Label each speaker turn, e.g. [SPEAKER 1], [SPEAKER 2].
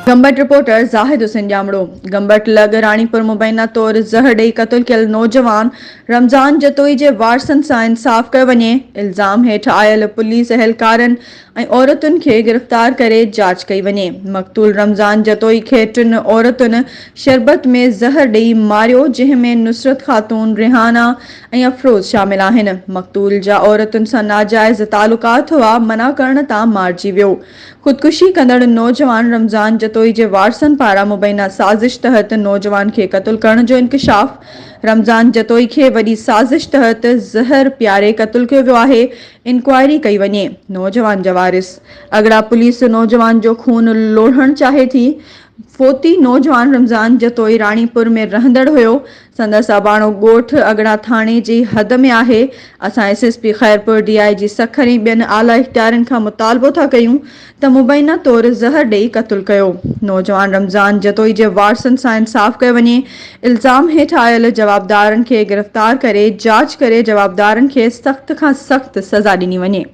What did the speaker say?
[SPEAKER 1] Gambat reporter Zahid Hussain जामड़ो। Gambat लग रानीपुर मुबैना तौर ज़हर ॾेई क़त्ल कयल नौजवान रमज़ान जतोई जे वारसनि सां इंसाफ़ कयो वञे। इल्ज़ाम हेठि आयल पुलिस एहलकारनि ऐं औरतुनि खे गिरफ़्तार करे जांच कई वञे। मक़तूल रमज़ान जतोई खे 3 औरतुनि शरबत में ज़हर ॾेई मारियो, जंहिं में नुसरत ख़ातून, रिहाना ऐं अफरोज़ शामिल आहिनि। मक़तूल जा औरतुनि सां नाजाइज़ तालुकात हुआ, मना करण तां मारिजी वियो। ख़ुदकुशी कंदड़ नौजवान रमज़ान जतोई जे वारसनि पारां मुबैना साज़िश तहत नौजवान खे क़त्ल करण जो इंकशाफ। रमज़ान जतोई खे वॾी साज़िश तहत ज़हर पियारे क़त्ल कयो वियो आहे। इंक्वायरी कई वञे। नौजवान जा वारिस। अगड़ा पुलिस नौजवान जो खून लोढ़ण चाहे थी। फोती नौजवान रमज़ान जतोई रानीपुर में रहंदड़ हुयो। संदसि अबाणो ॻोठ अगड़ा थाणे जी हद में आहे। असां एसएसपी खैरपुर, डीआईजी सखर ऐं ॿियनि आला इख्तियारनि खां मुतालबो था कयूं त मुबैना तौर ज़हर ॾेई क़त्ल कयो। नौजवान रमज़ान जतोई जे वारसनि सां इंसाफ़ कयो वञे। इल्ज़ाम हेठि आयल जवाबदारनि खे गिरफ़्तार करे जांच करे जवाबदारनि खे सख़्त खां सख़्त सज़ा ॾिनी वञे।